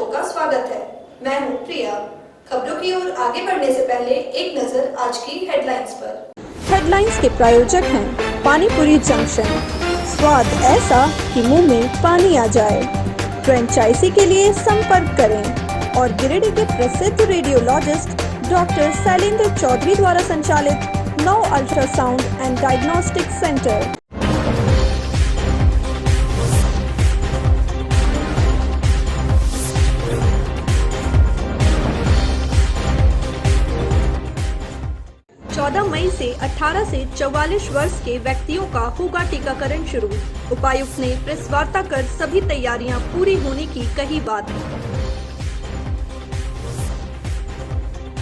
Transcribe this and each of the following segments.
दर्शकों का स्वागत है। मैं हूं प्रिया। खबरों की ओर आगे बढ़ने से पहले एक नजर आज की हेडलाइंस पर। हेडलाइंस के प्रायोजक हैं पानीपुरी जंक्शन, स्वाद ऐसा कि मुंह में पानी आ जाए। फ्रेंचाइजी के लिए संपर्क करें। और गिरिडीह के प्रसिद्ध रेडियोलॉजिस्ट डॉक्टर शैलेंद्र चौधरी द्वारा संचालित 9 अल्ट्रासाउंड एंड डायग्नोस्टिक सेंटर। मई से 18 से 44 वर्ष के व्यक्तियों का होगा टीकाकरण शुरू। उपायुक्त ने प्रेस वार्ता कर सभी तैयारियां पूरी होने की कही बात।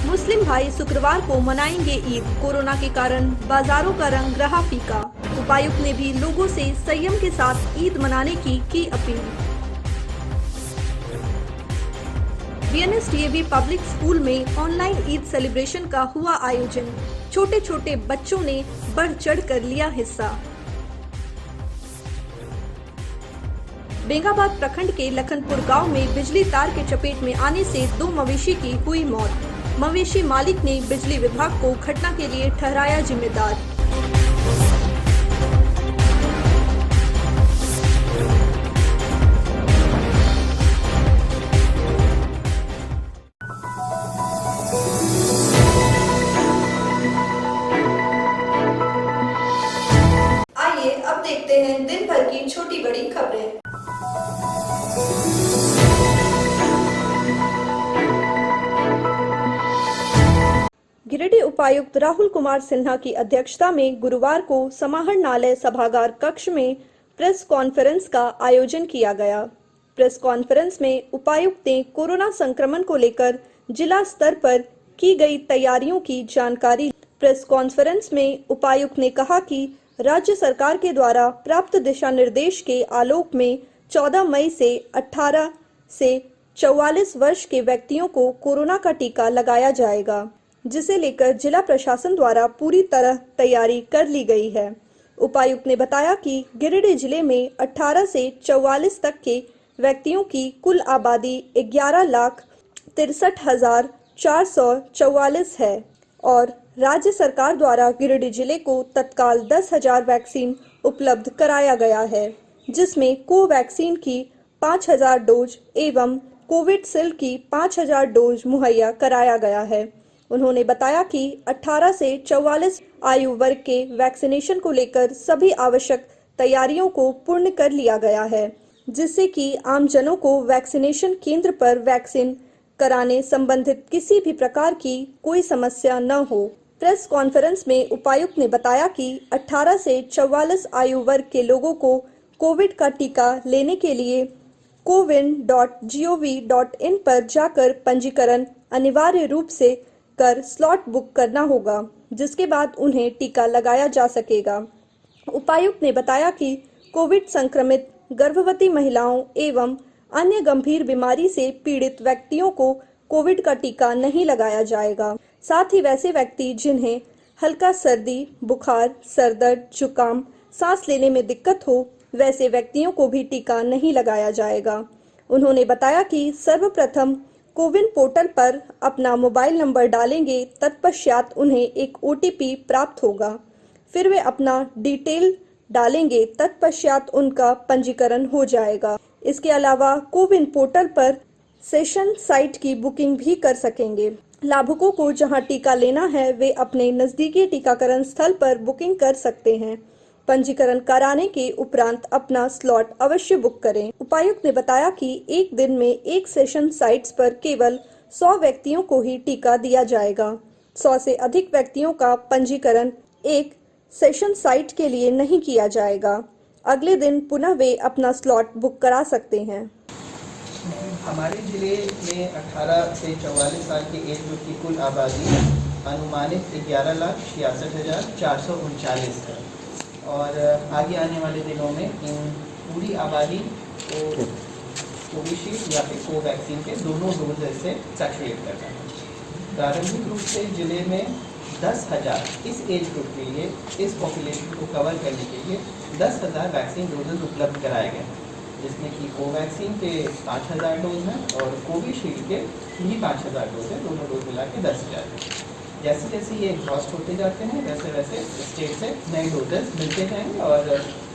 मुस्लिम भाई शुक्रवार को मनाएंगे ईद। कोरोना के कारण बाजारों का रंग रहा फीका। उपायुक्त ने भी लोगों से संयम के साथ ईद मनाने की अपील। बीएनएसडीएवी पब्लिक स्कूल में ऑनलाइन ईद सेलिब्रेशन का हुआ आयोजन। छोटे छोटे बच्चों ने बढ़ चढ़ कर लिया हिस्सा। बेंगाबाद प्रखंड के लखनपुर गांव में बिजली तार के चपेट में आने से 2 मवेशी की हुई मौत। मवेशी मालिक ने बिजली विभाग को घटना के लिए ठहराया जिम्मेदार। अब देखते हैं दिन भर की छोटी बड़ी खबरें। गिरिडीह उपायुक्त राहुल कुमार सिन्हा की अध्यक्षता में गुरुवार को समाहरणालय सभागार कक्ष में प्रेस कॉन्फ्रेंस का आयोजन किया गया। प्रेस कॉन्फ्रेंस में उपायुक्त ने कोरोना संक्रमण को लेकर जिला स्तर पर की गई तैयारियों की जानकारी। प्रेस कॉन्फ्रेंस में उपायुक्त ने कहा कि राज्य सरकार के द्वारा प्राप्त दिशा निर्देश के आलोक में 14 मई से 18 से 44 वर्ष के व्यक्तियों को कोरोना का टीका लगाया जाएगा, जिसे लेकर जिला प्रशासन द्वारा पूरी तरह तैयारी कर ली गई है। उपायुक्त ने बताया कि गिरिडीह जिले में 18 से 44 तक के व्यक्तियों की कुल आबादी 11,63,444 है और राज्य सरकार द्वारा गिरिडीह जिले को तत्काल 10,000 वैक्सीन उपलब्ध कराया गया है, जिसमें कोवैक्सीन की 5,000 डोज एवं कोविडशील्ड की 5,000 डोज मुहैया कराया गया है। उन्होंने बताया कि 18 से 44 आयु वर्ग के वैक्सीनेशन को लेकर सभी आवश्यक तैयारियों को पूर्ण कर लिया गया है, जिससे कि आमजनों को वैक्सीनेशन केंद्र पर वैक्सीन कराने संबंधित किसी भी प्रकार की कोई समस्या न हो। प्रेस कॉन्फ्रेंस में उपायुक्त ने बताया कि 18 से 44 आयु वर्ग के लोगों को कोविड का टीका लेने के लिए cowin.gov.in पर जाकर पंजीकरण अनिवार्य रूप से कर स्लॉट बुक करना होगा, जिसके बाद उन्हें टीका लगाया जा सकेगा। उपायुक्त ने बताया कि कोविड संक्रमित गर्भवती महिलाओं एवं अन्य गंभीर बीमारी से पीड़ित व्यक्तियों को कोविड का टीका नहीं लगाया जाएगा। साथ ही वैसे व्यक्ति जिन्हें हल्का सर्दी, बुखार, सरदर्द, जुकाम, सांस लेने में दिक्कत हो, वैसे व्यक्तियों को भी टीका नहीं लगाया जाएगा। उन्होंने बताया कि सर्वप्रथम कोविन पोर्टल पर अपना मोबाइल नंबर डालेंगे, तत्पश्चात उन्हें एक OTP प्राप्त होगा। फिर वे अपना डिटेल डालेंगे, तत्पश्चात उनका पंजीकरण हो जाएगा। इसके अलावा कोविन पोर्टल पर सेशन साइट की बुकिंग भी कर सकेंगे। लाभुकों को जहां टीका लेना है वे अपने नजदीकी टीकाकरण स्थल पर बुकिंग कर सकते हैं। पंजीकरण कराने के उपरांत अपना स्लॉट अवश्य बुक करें। उपायुक्त ने बताया कि एक दिन में एक सेशन साइट्स पर केवल 100 व्यक्तियों को ही टीका दिया जाएगा। 100 से अधिक व्यक्तियों का पंजीकरण एक सेशन साइट के लिए नहीं किया जाएगा। अगले दिन पुनः वे अपना स्लॉट बुक करा सकते हैं। हमारे जिले में 18 से 44 साल के एज ग्रुप की कुल आबादी अनुमानित 11,66,439 है और आगे आने वाले दिनों में इन पूरी आबादी को कोविशील्ड या फिर कोवैक्सीन के दोनों डोज से सैचुरेट करना है। प्रारंभिक रूप से जिले में 10,000 इस एज ग्रुप के लिए, इस पॉपुलेशन को कवर करने के लिए 10,000 वैक्सीन डोजेज उपलब्ध कराए गए। जिसमें कि कोवैक्सीन के 5,000 डोज हैं और कोविशील्ड के भी 5,000 डोज हैं, दोनों डोज मिला के 10,000। जैसे जैसे ये एग्जॉस्ट होते जाते हैं वैसे वैसे स्टेट से नए डोजेस मिलते जाएंगे और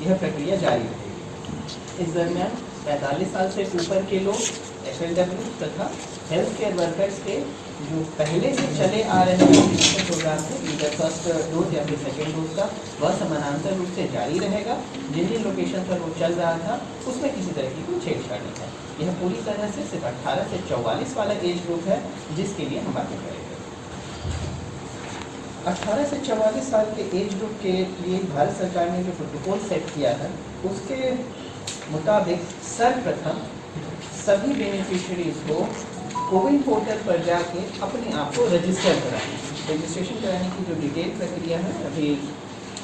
यह प्रक्रिया जारी रहेगी। इस दरमियान 45 साल से ऊपर के लोग, FLW तथा हेल्थ केयर वर्कर्स के जो पहले से चले आ रहे वैक्सीनेशन प्रोग्राम थे, इधर फर्स्ट डोज या फिर सेकेंड डोज का, वह समानांतर रूप से जारी रहेगा। जिन जिन लोकेशन पर वो चल रहा था उसमें किसी तरह की कोई छेड़छाड़ नहीं है। यह पूरी तरह से सिर्फ 18 से 44 वाला एज ग्रुप है जिसके लिए हम बातें करेंगे। 18 से 44 साल के एज ग्रुप के लिए भारत सरकार ने जो प्रोटोकॉल सेट किया है उसके मुताबिक सर्वप्रथम सभी बेनिफिशियरीज को कोविन पोर्टल पर जाके अपने आप को रजिस्टर कराएं। रजिस्ट्रेशन कराने की जो डिटेल प्रक्रिया है अभी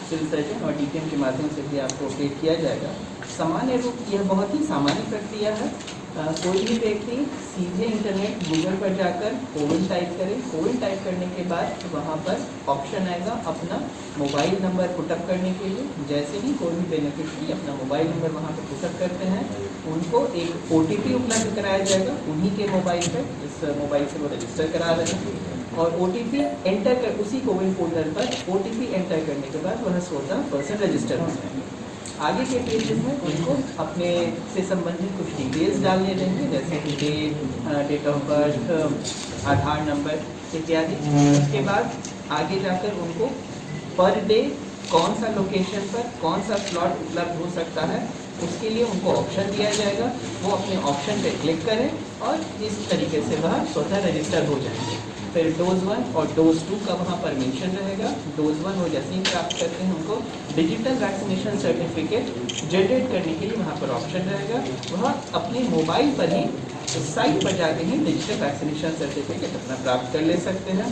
सिविल सर्जन और DTM के माध्यम से भी आपको अपडेट किया जाएगा। सामान्य रूप यह बहुत ही सामान्य प्रक्रिया है। कोई भी व्यक्ति सीधे इंटरनेट गूगल पर जाकर कोविन टाइप करे। कोविन टाइप करने के बाद वहाँ पर ऑप्शन आएगा अपना मोबाइल नंबर पुटअप करने के लिए। जैसे ही कोई भी बेनिफिशियरी अपना मोबाइल नंबर वहाँ पर पुटअप करते हैं उनको एक OTP उपलब्ध कराया जाएगा उन्हीं के मोबाइल पर, इस मोबाइल से वो रजिस्टर करा रहे हैं और OTP एंटर कर उसी कोविन पोर्टल पर OTP एंटर करने के बाद वह 16% रजिस्टर हो जाएंगे। आगे के पेजेस में उनको अपने से संबंधित कुछ डिटेल्स डालने देंगे जैसे कि date of birth, Aadhaar number इत्यादि। उसके बाद आगे जाकर उनको पर डे कौन सा लोकेशन पर कौन सा स्लॉट उपलब्ध हो सकता है उसके लिए उनको ऑप्शन दिया जाएगा। वो अपने ऑप्शन पे क्लिक करें और इस तरीके से वह स्वतः रजिस्टर हो जाएंगे। फिर डोज 1 और डोज 2 का वहाँ पर मेंशन रहेगा। डोज 1 वो जैसे ही प्राप्त करते हैं उनको डिजिटल वैक्सीनेशन सर्टिफिकेट जनरेट करने के लिए वहाँ पर ऑप्शन रहेगा। वह अपने मोबाइल पर ही इस साइट पर जाके ही डिजिटल वैक्सीनेशन सर्टिफिकेट अपना प्राप्त कर ले सकते हैं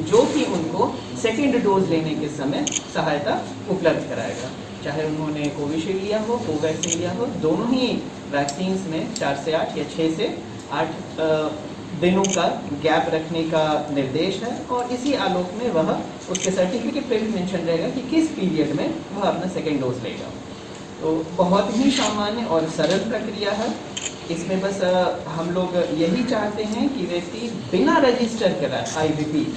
जो कि उनको सेकेंड डोज लेने के समय सहायता उपलब्ध कराएगा। चाहे उन्होंने कोविशील्ड लिया हो, कोवैक्सीन लिया हो, दोनों ही वैक्सीन्स में 4 से 8 या 6 से 8 दिनों का गैप रखने का निर्देश है और इसी आलोक में वह उसके सर्टिफिकेट पे भी मेंशन रहेगा कि किस पीरियड में वह अपना सेकेंड डोज लेगा। तो बहुत ही सामान्य और सरल प्रक्रिया है। इसमें बस हम लोग यही चाहते हैं कि व्यक्ति बिना रजिस्टर कराए, आई रिपीट,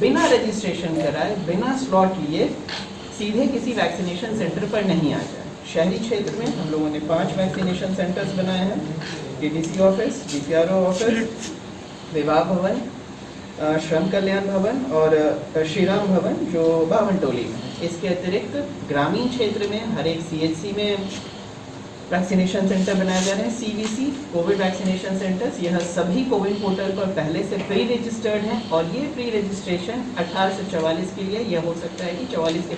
बिना रजिस्ट्रेशन कराए, बिना स्लॉट लिए सीधे किसी वैक्सीनेशन सेंटर पर नहीं आ जाए। शहरी क्षेत्र में हम लोगों ने 5 वैक्सीनेशन सेंटर्स बनाए हैं, DDC ऑफिस, DPRO ऑफिस, विवाह भवन, श्रम कल्याण भवन और श्री राम भवन जो बावनटोली में। इसके अतिरिक्त ग्रामीण क्षेत्र में हर एक CHC में वैक्सीनेशन सेंटर बनाए जा रहे हैं। CVC कोविड वैक्सीनेशन सेंटर्स, यह सभी कोविन पोर्टल पर पहले से प्री रजिस्टर्ड हैं और ये प्री रजिस्ट्रेशन 18 से 44 के लिए यह हो सकता है कि 44 के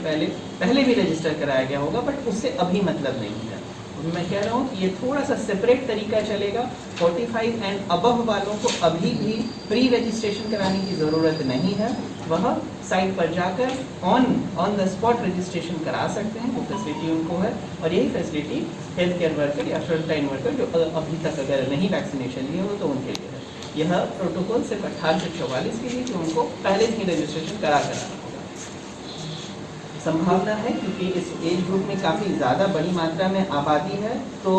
पहले भी रजिस्टर कराया गया होगा, बट उससे अभी मतलब नहीं है। मैं कह रहा हूँ कि ये थोड़ा सा सेपरेट तरीका चलेगा। 45 एंड अबव वालों को अभी भी प्री रजिस्ट्रेशन कराने की ज़रूरत नहीं है। वह साइट पर जाकर ऑन द स्पॉट रजिस्ट्रेशन करा सकते हैं, वो फैसिलिटी उनको है। और यही फैसिलिटी हेल्थ केयर वर्कर या फ्रंटलाइन वर्कर जो अभी तक अगर नहीं वैक्सीनेशन लिए हो तो उनके लिए है। यह प्रोटोकॉल सिर्फ 18 से 44 के लिए, कि उनको पहले ही रजिस्ट्रेशन कराना होगा। संभावना है क्योंकि इस एज ग्रुप में काफ़ी ज़्यादा बड़ी मात्रा में आबादी है, तो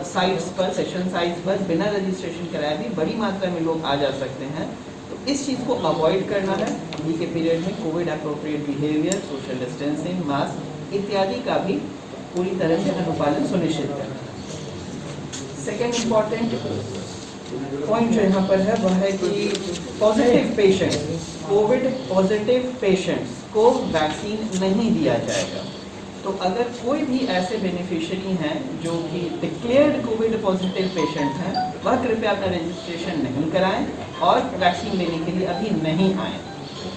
साइट्स पर, सेशन साइट्स पर बिना रजिस्ट्रेशन कराए भी बड़ी मात्रा में लोग आ जा सकते हैं। तो इस चीज़ को अवॉइड करना है। अभी के पीरियड में Covid appropriate behaviour, social distancing, mask इत्यादि का भी पूरी तरह से अनुपालन सुनिश्चित करना है। सेकेंड इम्पॉर्टेंट पॉइंट जो यहाँ पर है वह है कि positive patient, Covid positive patients को वैक्सीन नहीं दिया जाएगा। तो अगर कोई भी ऐसे बेनिफिशियरी हैं जो कि डिक्लेयर्ड कोविड पॉजिटिव पेशेंट हैं, वह कृपया अपना रजिस्ट्रेशन नहीं कराएं और वैक्सीन लेने के लिए अभी नहीं आएँ।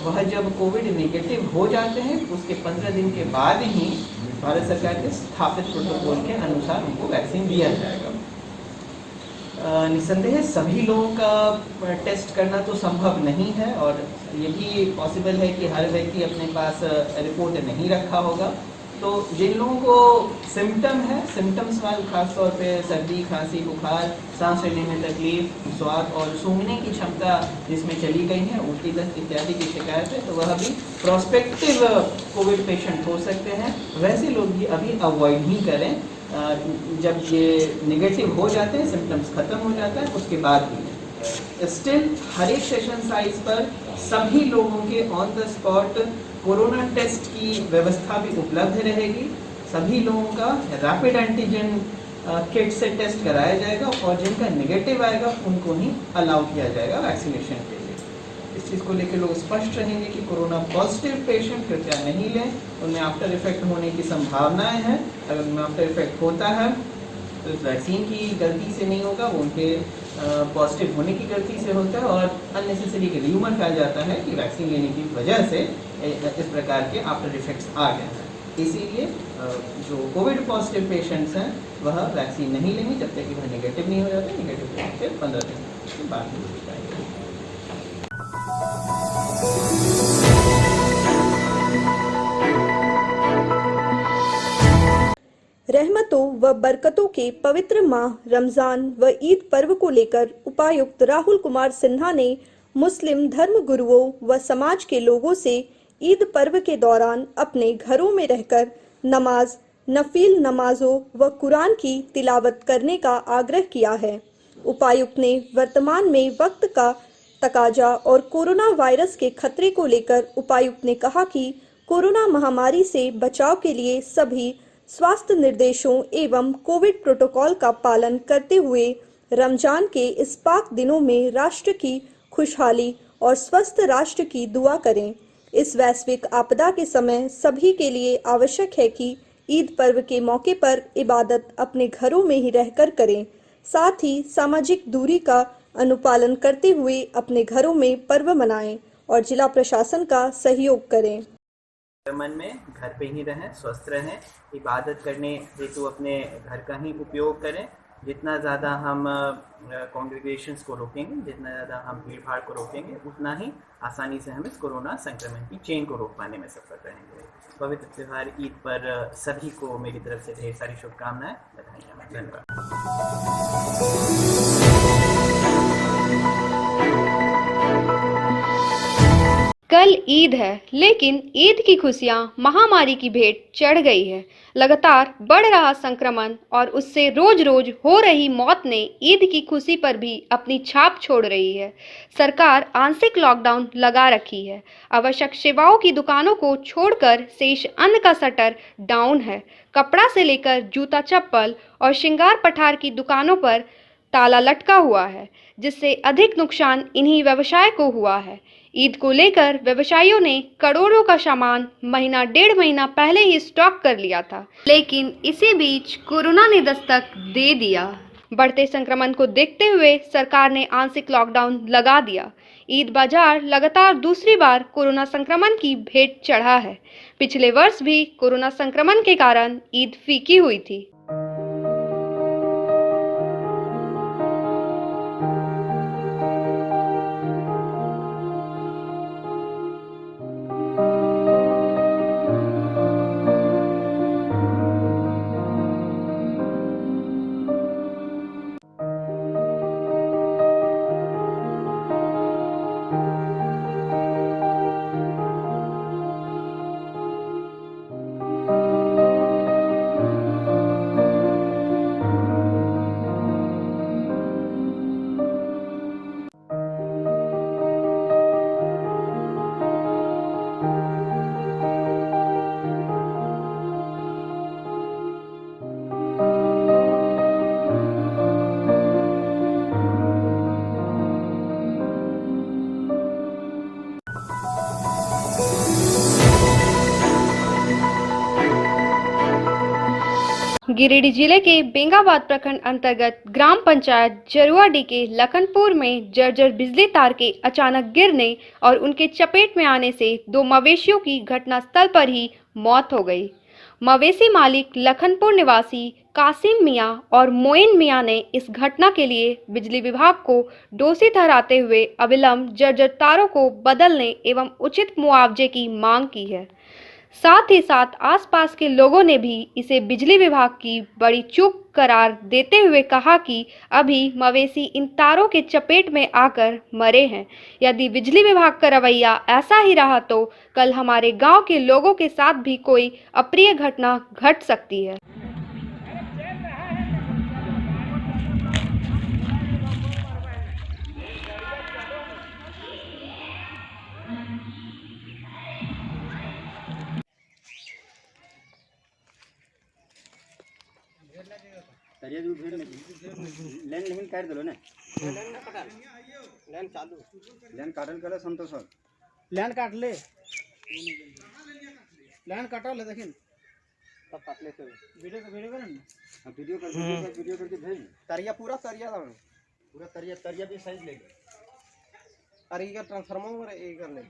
वह जब कोविड नेगेटिव हो जाते हैं उसके 15 दिन के बाद ही भारत सरकार के स्थापित प्रोटोकॉल के अनुसार उनको वैक्सीन दिया जाएगा। निसंदेह सभी लोगों का टेस्ट करना तो संभव नहीं है और ये भी पॉसिबल है कि हर व्यक्ति अपने पास रिपोर्ट नहीं रखा होगा। तो जिन लोगों को सिम्टम है, सिम्टम्स वाले खासतौर पे सर्दी, खांसी, बुखार, सांस लेने में तकलीफ, स्वाद और सूंघने की क्षमता जिसमें चली गई है, उल्टी दस्त इत्यादि की शिकायत है, तो वह भी प्रोस्पेक्टिव कोविड पेशेंट हो सकते हैं। वैसे लोग भी अभी अवॉइड ही करें जब ये नेगेटिव हो जाते हैं, सिम्टम्स खत्म हो जाता है, उसके बाद भी स्टिल हर एक सेशन साइज पर सभी लोगों के on the spot corona test की व्यवस्था भी उपलब्ध रहेगी। सभी लोगों का रैपिड एंटीजन किट से टेस्ट कराया जाएगा और जिनका नेगेटिव आएगा उनको ही अलाउ किया जाएगा वैक्सीनेशन के लिए। इस चीज़ को लेकर लोग स्पष्ट रहेंगे कि कोरोना पॉजिटिव पेशेंट कृपया नहीं लें, उनमें आफ्टर इफेक्ट होने की संभावनाएं हैं। अगर उनमें आफ्टर इफेक्ट होता है तो इस वैक्सीन की गलती से नहीं होगा, वो उनके पॉजिटिव होने की गलती से होता है और अननेसेसरी र्यूमर फैल जाता है कि वैक्सीन लेने की वजह से इस प्रकार के आफ्टर इफेक्ट्स आ गए हैं। इसीलिए जो कोविड पॉजिटिव पेशेंट्स हैं वह वैक्सीन नहीं लेंगे जब तक कि वह नेगेटिव नहीं हो जाते। नेगेटिव से 15 दिन के बाद ही हो जाएगा। रहमतों व बरकतों के पवित्र माह रमज़ान व ईद पर्व को लेकर उपायुक्त राहुल कुमार सिन्हा ने मुस्लिम धर्म गुरुओं व समाज के लोगों से ईद पर्व के दौरान अपने घरों में रहकर नमाज, नफिल नमाजों व कुरान की तिलावत करने का आग्रह किया है। उपायुक्त ने वर्तमान में वक्त का तकाजा और कोरोना वायरस के खतरे को लेकर उपायुक्त ने कहा कि कोरोना महामारी से बचाव के लिए सभी स्वास्थ्य निर्देशों एवं कोविड प्रोटोकॉल का पालन करते हुए रमजान के इस पाक दिनों में राष्ट्र की खुशहाली और स्वस्थ राष्ट्र की दुआ करें। इस वैश्विक आपदा के समय सभी के लिए आवश्यक है कि ईद पर्व के मौके पर इबादत अपने घरों में ही रहकर करें, साथ ही सामाजिक दूरी का अनुपालन करते हुए अपने घरों में पर्व मनाएं और जिला प्रशासन का सहयोग करें। मन में घर पे ही रहें, स्वस्थ रहें, इबादत करने हेतु अपने घर का ही उपयोग करें। जितना ज़्यादा हम कॉन्ग्रीगेशंस को रोकेंगे, जितना ज़्यादा हम भीड़ भाड़ को रोकेंगे, उतना ही आसानी से हम इस कोरोना संक्रमण की चेन को रोक पाने में सफल रहेंगे। पवित्र त्यौहार ईद पर सभी को मेरी तरफ से ढेर सारी शुभकामनाएं, बधाइयाँ। धन्यवाद। कल ईद है, लेकिन ईद की खुशियां महामारी की भेंट चढ़ गई है। लगातार बढ़ रहा संक्रमण और उससे रोज रोज हो रही मौत ने ईद की खुशी पर भी अपनी छाप छोड़ रही है। सरकार आंशिक लॉकडाउन लगा रखी है। आवश्यक सेवाओं की दुकानों को छोड़कर शेष अन्य का शटर डाउन है। कपड़ा से लेकर जूता चप्पल और श्रृंगार पठार की दुकानों पर ताला लटका हुआ है, जिससे अधिक नुकसान इन्हीं व्यवसाय को हुआ है। ईद को लेकर व्यवसायियों ने करोड़ों का सामान महीना डेढ़ महीना पहले ही स्टॉक कर लिया था, लेकिन इसी बीच कोरोना ने दस्तक दे दिया। बढ़ते संक्रमण को देखते हुए सरकार ने आंशिक लॉकडाउन लगा दिया। ईद बाजार लगातार दूसरी बार कोरोना संक्रमण की भेंट चढ़ा है। पिछले वर्ष भी कोरोना संक्रमण के कारण ईद फीकी हुई थी। गिरिडीह जिले के बेंगाबाद प्रखंड अंतर्गत ग्राम पंचायत जरुआडी के लखनपुर में जर्जर बिजली तार के अचानक गिरने और उनके चपेट में आने से 2 मवेशियों की घटनास्थल पर ही मौत हो गई। मवेशी मालिक लखनपुर निवासी कासिम मियां और मोइन मियां ने इस घटना के लिए बिजली विभाग को दोषी ठहराते हुए अविलंब जर्जर तारों को बदलने एवं उचित मुआवजे की मांग की है। साथ ही साथ आसपास के लोगों ने भी इसे बिजली विभाग की बड़ी चूक करार देते हुए कहा कि अभी मवेशी इन तारों के चपेट में आकर मरे हैं। यदि बिजली विभाग का रवैया ऐसा ही रहा तो कल हमारे गांव के लोगों के साथ भी कोई अप्रिय घटना घट सकती है। ये जो भेड़ नहीं लाइन लेकिन काट दिलो ना लाइन काटल कले संतोष सर लैंड काट ले लैंड काटा ले देखिन तब काट ले तो वीडियो करें ना वीडियो करके भेज तरिया पूरा तरिया था पूरा तरिया भी साइज लेके अरे ये ट्रांसफार्मर ये कर ले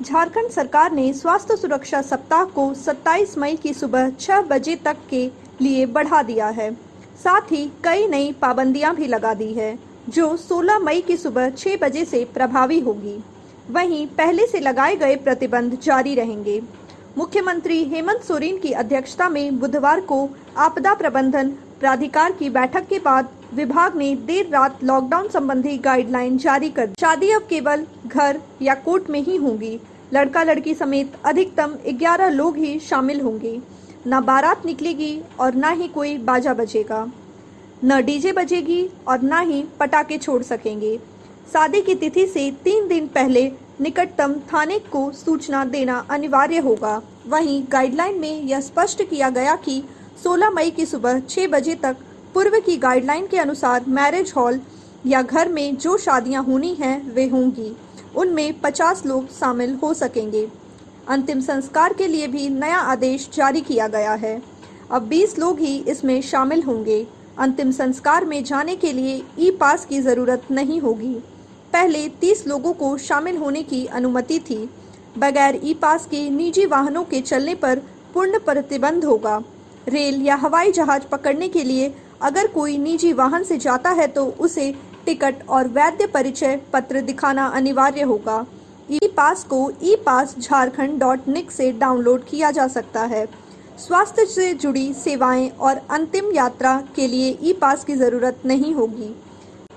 झारखंड सरकार ने स्वास्थ्य सुरक्षा सप्ताह को 27 मई की सुबह 6 बजे तक के लिए बढ़ा दिया है। साथ ही कई नई पाबंदियां भी लगा दी है जो 16 मई की सुबह 6 बजे से प्रभावी होगी। वहीं पहले से लगाए गए प्रतिबंध जारी रहेंगे। मुख्यमंत्री हेमंत सोरेन की अध्यक्षता में बुधवार को आपदा प्रबंधन प्राधिकार की बैठक के बाद विभाग ने देर रात लॉकडाउन संबंधी गाइडलाइन जारी कर दी। शादी अब केवल घर या कोर्ट में ही होंगी। लड़का लड़की समेत अधिकतम 11 लोग ही शामिल होंगे। न बारात निकलेगी और न ही कोई बाजा बजेगा, न डीजे बजेगी और न ही पटाखे छोड़ सकेंगे। शादी की तिथि से 3 दिन पहले निकटतम थाने को सूचना देना अनिवार्य होगा। वहीं गाइडलाइन में यह स्पष्ट किया गया कि 16 मई की सुबह 6 बजे तक पूर्व की गाइडलाइन के अनुसार मैरिज हॉल या घर में जो शादियां होनी हैं वे होंगी। उनमें 50 लोग शामिल हो सकेंगे। अंतिम संस्कार के लिए भी नया आदेश जारी किया गया है। अब 20 लोग ही इसमें शामिल होंगे। अंतिम संस्कार में जाने के लिए ई पास की जरूरत नहीं होगी। पहले 30 लोगों को शामिल होने की अनुमति थी। बगैर ई पास के निजी वाहनों के चलने पर पूर्ण प्रतिबंध होगा। रेल या हवाई जहाज पकड़ने के लिए अगर कोई निजी वाहन से जाता है तो उसे टिकट और वैध परिचय पत्र दिखाना अनिवार्य होगा। ई पास को epass.jharkhand.nic से डाउनलोड किया जा सकता है। स्वास्थ्य से जुड़ी सेवाएं और अंतिम यात्रा के लिए ई पास की जरूरत नहीं होगी।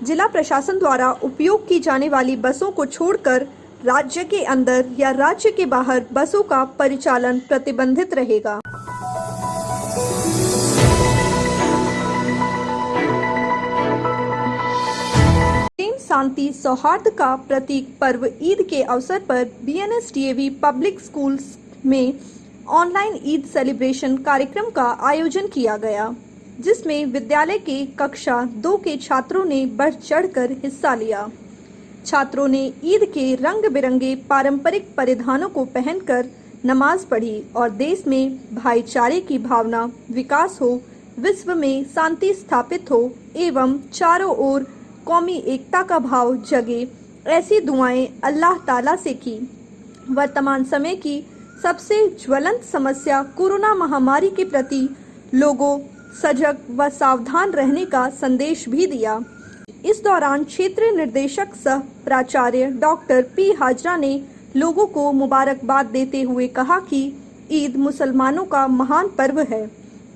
जिला प्रशासन द्वारा उपयोग की जाने वाली बसों को छोड़कर राज्य के अंदर या राज्य के बाहर बसों का परिचालन प्रतिबंधित रहेगा। प्रेम शांति सौहार्द का प्रतीक पर्व ईद के अवसर पर BNSDAV पब्लिक स्कूल्स में ऑनलाइन ईद सेलिब्रेशन कार्यक्रम का आयोजन किया गया, जिसमें विद्यालय के कक्षा 2 के छात्रों ने बढ़ चढ़कर हिस्सा लिया। छात्रों ने ईद के रंग बिरंगे पारंपरिक परिधानों को पहनकर नमाज पढ़ी और देश में भाईचारे की भावना विकास हो, विश्व में शांति स्थापित हो एवं चारों ओर कौमी एकता का भाव जगे, ऐसी दुआएं अल्लाह ताला से की। वर्तमान समय की सबसे ज्वलंत समस्या कोरोना महामारी के प्रति लोगों सजग व सावधान रहने का संदेश भी दिया। इस दौरान क्षेत्रीय निर्देशक सह प्राचार्य डॉक्टर P हाजरा ने लोगों को मुबारकबाद देते हुए कहा कि ईद मुसलमानों का महान पर्व है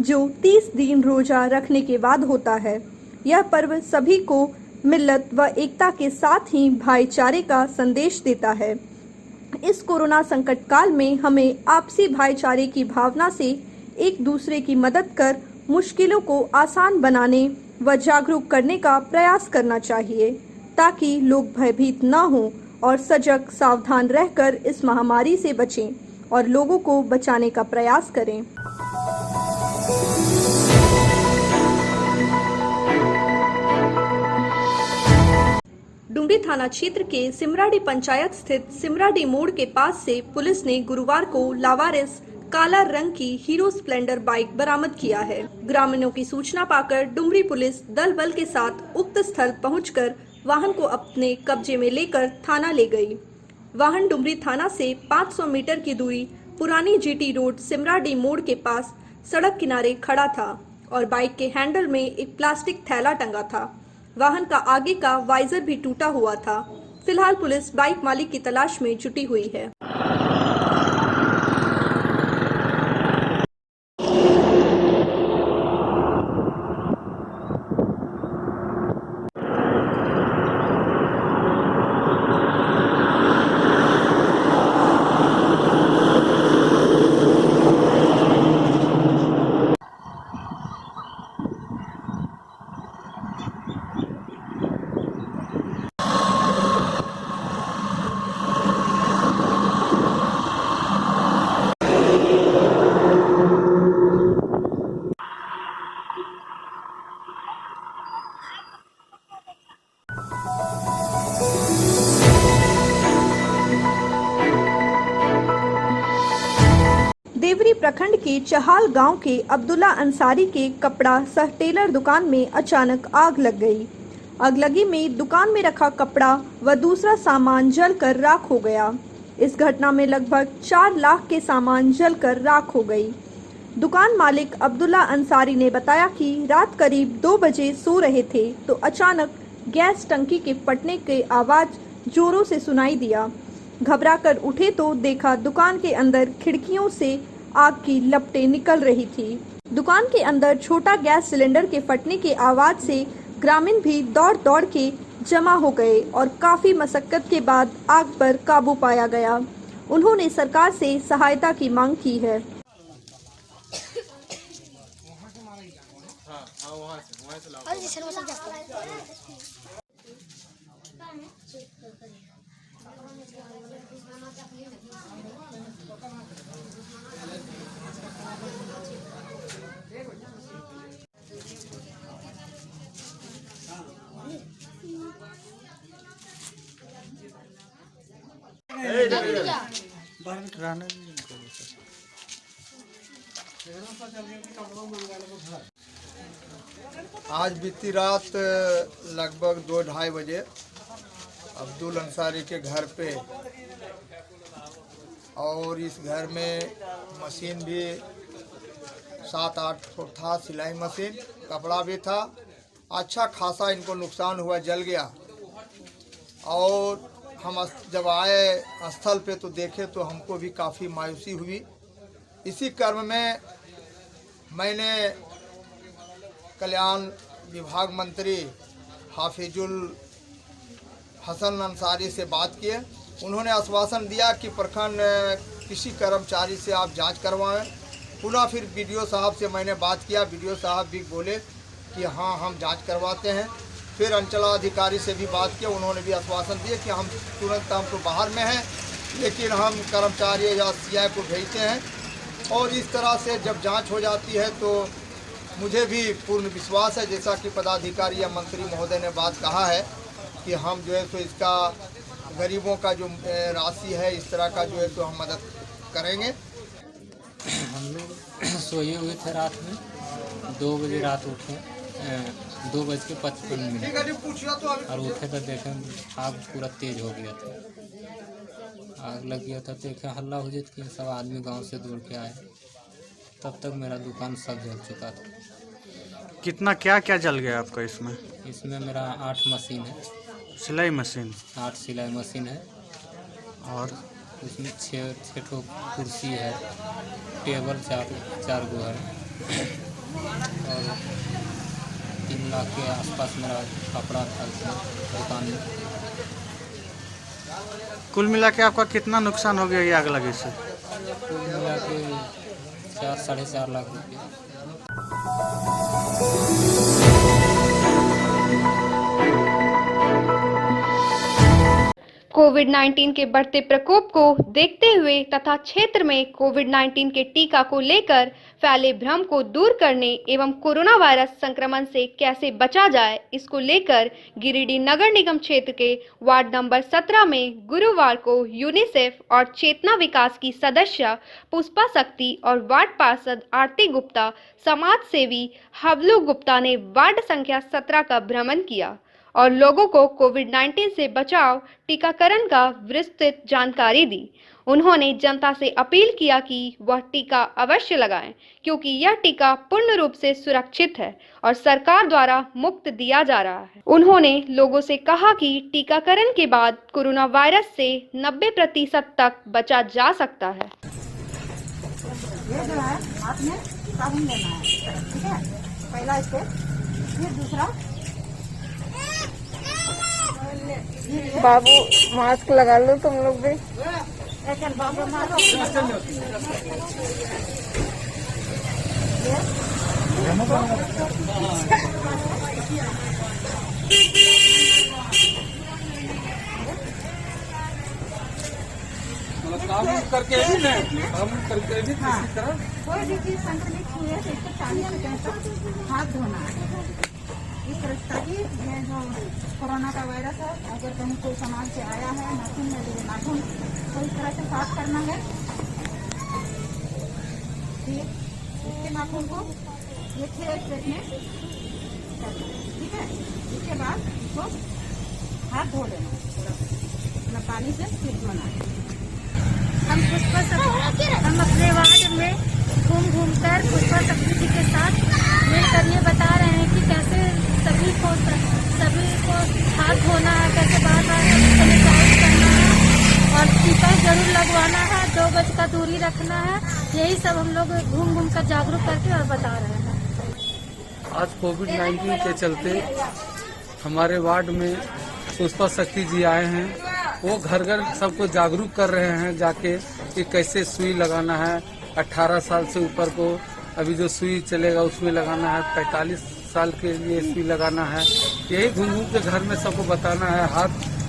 जो 30 दिन रोजा रखने के बाद होता है। यह पर्व सभी को मिल्लत व एकता के साथ ही भाईचारे का संदेश देता है। इस कोरोना संकट काल में हमें आपसी भाईचारे की भावना से एक दूसरे की मदद कर मुश्किलों को आसान बनाने व जागरूक करने का प्रयास करना चाहिए, ताकि लोग भयभीत न हों और सजग सावधान रहकर इस महामारी से बचें और लोगों को बचाने का प्रयास करें। डुमरी थाना क्षेत्र के सिमराडी पंचायत स्थित सिमराडी मोड़ के पास से पुलिस ने गुरुवार को लावारिस काला रंग की हीरो स्प्लेंडर बाइक बरामद किया है। ग्रामीणों की सूचना पाकर डुमरी पुलिस दल बल के साथ उक्त स्थल पहुंचकर वाहन को अपने कब्जे में लेकर थाना ले गई। वाहन डुमरी थाना से 500 मीटर की दूरी पुरानी GT रोड सिमराडी मोड़ के पास सड़क किनारे खड़ा था और बाइक के हैंडल में एक प्लास्टिक थैला टंगा था। वाहन का आगे का वाइजर भी टूटा हुआ था। फिलहाल पुलिस बाइक मालिक की तलाश में जुटी हुई है। देवरी प्रखंड के चहाल गांव के अब्दुल्ला अंसारी के कपड़ा सह टेलर दुकान में अचानक आग लग गई। अगलगी में दुकान में रखा कपड़ा व दूसरा सामान जलकर राख हो गया। इस घटना में लगभग 4 लाख के सामान जलकर राख हो गई। दुकान मालिक अब्दुल्ला अंसारी ने बताया कि रात करीब 2 बजे सो रहे थे तो अचानक गैस टंकी के फटने की आवाज़ जोरों से सुनाई दिया। घबराकर उठे तो देखा दुकान के अंदर खिड़कियों से आग की लपटें निकल रही थी। दुकान के अंदर छोटा गैस सिलेंडर के फटने की आवाज़ से ग्रामीण भी दौड़ दौड़ के जमा हो गए और काफ़ी मशक्कत के बाद आग पर काबू पाया गया। उन्होंने सरकार से सहायता की मांग की है। आज बीती रात लगभग 2-2:30 बजे अब्दुल अंसारी के घर पे, और इस घर में मशीन भी 7-8 था, सिलाई मशीन, कपड़ा भी था। अच्छा खासा इनको नुकसान हुआ, जल गया। और हम जब आए स्थल पे तो देखे तो हमको भी काफ़ी मायूसी हुई। इसी क्रम में मैंने कल्याण विभाग मंत्री हाफिजुल हसन अंसारी से बात किए। उन्होंने आश्वासन दिया कि प्रखंड किसी कर्मचारी से आप जांच करवाएं। पुनः फिर बीडीओ साहब से मैंने बात किया। बीडीओ साहब भी बोले कि हाँ हम जांच करवाते हैं। फिर अंचलाधिकारी से भी बात किया, उन्होंने भी आश्वासन दिए कि हम तुरंत, हम तो बाहर में हैं लेकिन हम कर्मचारी या सीआई को भेजते हैं। और इस तरह से जब जांच हो जाती है तो मुझे भी पूर्ण विश्वास है, जैसा कि पदाधिकारी या मंत्री महोदय ने बात कहा है, कि हम जो है तो इसका गरीबों का जो राशि है इस तरह का जो है तो हम मदद करेंगे। हम लोग सोए हुए थे रात में, 2 बजे रात उठे, 2:55 और उठे तो देखे आग पूरा तेज हो गया था। आग लग गया था, देखे हल्ला हो जाता कि सब आदमी गांव से दौड़ के आए। तब तक मेरा दुकान सब जल चुका था। कितना क्या क्या जल गया आपका इसमें? इसमें मेरा 8 मशीन है, सिलाई मशीन 8 सिलाई मशीन है, और उसमें 6 ठो कुर्सी है, टेबल 4 गो है, और 3 लाख के आसपास मेरा कपड़ा था दुकान में। कुल मिला के आपका कितना नुकसान हो गया ये आग लगे से? कुल मिला के 4-4.5 लाख रुपये। कोविड-19 के बढ़ते प्रकोप को देखते हुए तथा क्षेत्र में कोविड-19 के टीका को लेकर फैले भ्रम को दूर करने एवं कोरोना वायरस संक्रमण से कैसे बचा जाए, इसको लेकर गिरिडीह नगर निगम क्षेत्र के वार्ड नंबर 17 में गुरुवार को यूनिसेफ और चेतना विकास की सदस्य पुष्पा शक्ति और वार्ड पार्षद आरती गुप्ता, समाज सेवी हबलू गुप्ता ने वार्ड संख्या 17 का भ्रमण किया और लोगों को कोविड-19 से बचाव टीकाकरण का विस्तृत जानकारी दी। उन्होंने जनता से अपील किया कि वह टीका अवश्य लगाएं, क्योंकि यह टीका पूर्ण रूप से सुरक्षित है और सरकार द्वारा मुफ्त दिया जा रहा है। उन्होंने लोगों से कहा कि टीकाकरण के बाद कोरोना वायरस से 90% तक बचा जा सकता है। ये जो है हाथ में साबुन लेना है, ठीक है, पहला स्टेप। फिर दूसरा, बाबू मास्क लगा लो तुम लोग भी। बाबू करके भी किसी तरह कोई भी चीज संक्रमित हुई है तो इसको 40 सेकंड तक हाथ धोना है, इस तरह ताकि ये जो कोरोना का वायरस है अगर कहीं कोई सामान से आया है, नाखून में जो नाखून तो इस तरह से साफ करना है। फिर इसके नाखून को ये 6 स्टेप में करना है, ठीक है। इसके बाद इसको हाथ धो लेना थोड़ा अपना पानी से सींचना है। हम अपने वार्ड में घूम कर पुष्पा शक्ति जी के साथ मिलकर ये बता रहे हैं कि कैसे सभी को हाथ धोना है, कैसे बार सैनिटाइज करना है और टीका जरूर लगवाना है, 2 गज का दूरी रखना है। यही सब हम लोग घूम कर जागरूक करके और बता रहे हैं। आज कोविड-19 के चलते हमारे वार्ड में पुष्पा शक्ति जी आए हैं। वो घर घर सबको जागरूक कर रहे हैं जाके कि कैसे सुई लगाना है। 18 साल से ऊपर को अभी जो सुई चलेगा उसमें लगाना है, 45 साल के लिए सुई लगाना है। यही घूम के घर में सबको बताना है। हाथ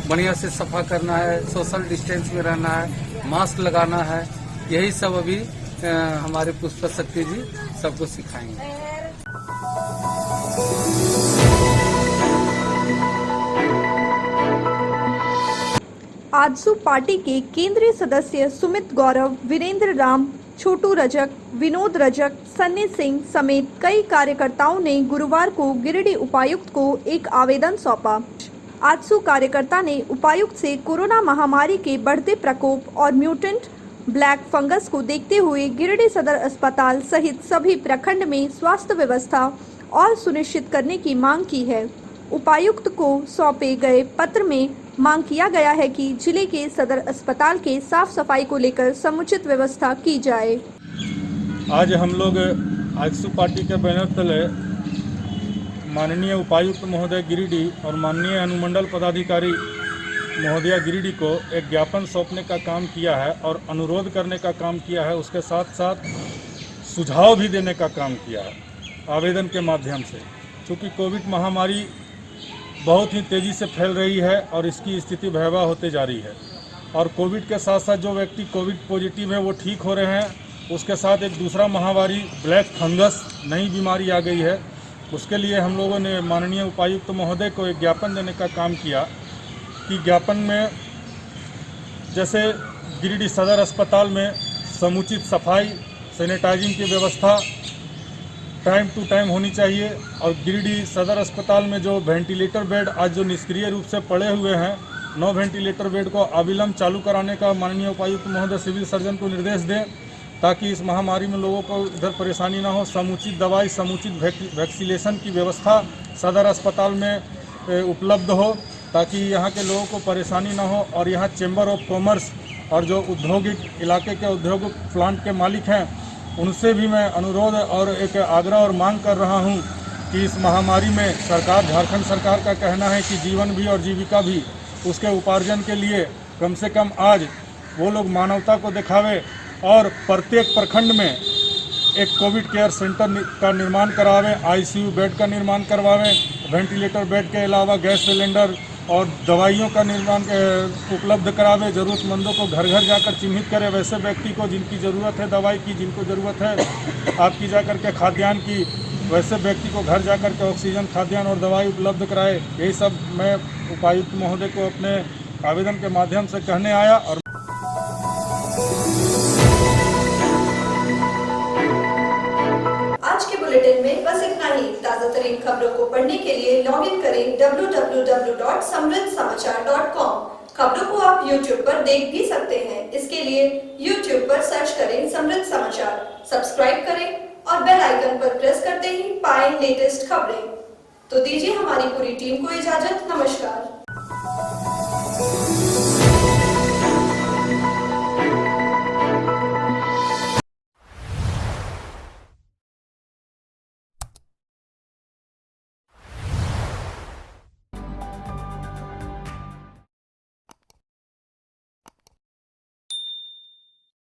बढ़िया से सफा करना है, सोशल डिस्टेंस में रहना है, मास्क लगाना है। यही सब अभी हमारे पुष्पा शक्ति जी सबको सिखाएंगे। आजसू पार्टी के केंद्रीय सदस्य सुमित गौरव, वीरेंद्र राम, छोटू रजक, विनोद रजक, सन्नी सिंह समेत कई कार्यकर्ताओं ने गुरुवार को गिरिडीह उपायुक्त को एक आवेदन सौंपा। आजसू कार्यकर्ता ने उपायुक्त से कोरोना महामारी के बढ़ते प्रकोप और म्यूटेंट ब्लैक फंगस को देखते हुए गिरिडीह सदर अस्पताल सहित सभी प्रखंड में स्वास्थ्य व्यवस्था और सुनिश्चित करने की मांग की है। उपायुक्त को सौंपे गए पत्र में मांग किया गया है कि जिले के सदर अस्पताल के साफ सफाई को लेकर समुचित व्यवस्था की जाए। आज हम लोग आजसू पार्टी के बैनर तले माननीय उपायुक्त महोदय गिरिडीह और माननीय अनुमंडल पदाधिकारी महोदया गिरिडीह को एक ज्ञापन सौंपने का काम किया है और अनुरोध करने का काम किया है। उसके साथ साथ सुझाव भी देने का काम किया है आवेदन के माध्यम से। क्योंकि कोविड महामारी बहुत ही तेज़ी से फैल रही है और इसकी स्थिति भयावह होते जा रही है। और कोविड के साथ साथ जो व्यक्ति कोविड पॉजिटिव है वो ठीक हो रहे हैं। उसके साथ एक दूसरा महामारी ब्लैक फंगस नई बीमारी आ गई है। उसके लिए हम लोगों ने माननीय उपायुक्त महोदय को एक ज्ञापन देने का काम किया कि ज्ञापन में जैसे गिरिडीह सदर अस्पताल में समुचित सफाई सैनिटाइजिंग की व्यवस्था टाइम टू टाइम होनी चाहिए। और गिरिडीह सदर अस्पताल में जो वेंटिलेटर बेड आज जो निष्क्रिय रूप से पड़े हुए हैं, 9 वेंटिलेटर बेड को अविलंब चालू कराने का माननीय उपायुक्त महोदय सिविल सर्जन को निर्देश दें ताकि इस महामारी में लोगों को इधर परेशानी ना हो। समुचित दवाई समुचित वैक्सीनेशन की व्यवस्था सदर अस्पताल में उपलब्ध हो ताकि यहाँ के लोगों को परेशानी ना हो। और यहाँ चैम्बर ऑफ कॉमर्स और जो औद्योगिक इलाके के औद्योगिक प्लांट के मालिक हैं उनसे भी मैं अनुरोध और एक आग्रह और मांग कर रहा हूं कि इस महामारी में सरकार झारखंड सरकार का कहना है कि जीवन भी और जीविका भी उसके उपार्जन के लिए कम से कम आज वो लोग मानवता को दिखावे और प्रत्येक प्रखंड में एक कोविड केयर सेंटर का निर्माण करावें, आईसीयू बेड का निर्माण करवावें, वेंटिलेटर बेड के अलावा गैस सिलेंडर और दवाइयों का निर्माण उपलब्ध करावे। ज़रूरतमंदों को घर घर जाकर चिन्हित करें, वैसे व्यक्ति को जिनकी ज़रूरत है दवाई की, जिनको ज़रूरत है आपकी जाकर के खाद्यान्न की, वैसे व्यक्ति को घर जाकर के ऑक्सीजन खाद्यान्न और दवाई उपलब्ध कराए। यही सब मैं उपायुक्त महोदय को अपने आवेदन के माध्यम से कहने आया। और आज के बुलेटिन में बस इतना ही। ताज़ा तरीन खबरों को पढ़ने के लिए लॉग इन करें www.samriddhsamachar.com। खबरों को आप YouTube पर देख भी सकते हैं। इसके लिए YouTube पर सर्च करें समृद्ध समाचार, सब्सक्राइब करें और बेल आइकन पर प्रेस करते ही पाएं लेटेस्ट खबरें। तो दीजिए हमारी पूरी टीम को इजाजत। नमस्कार।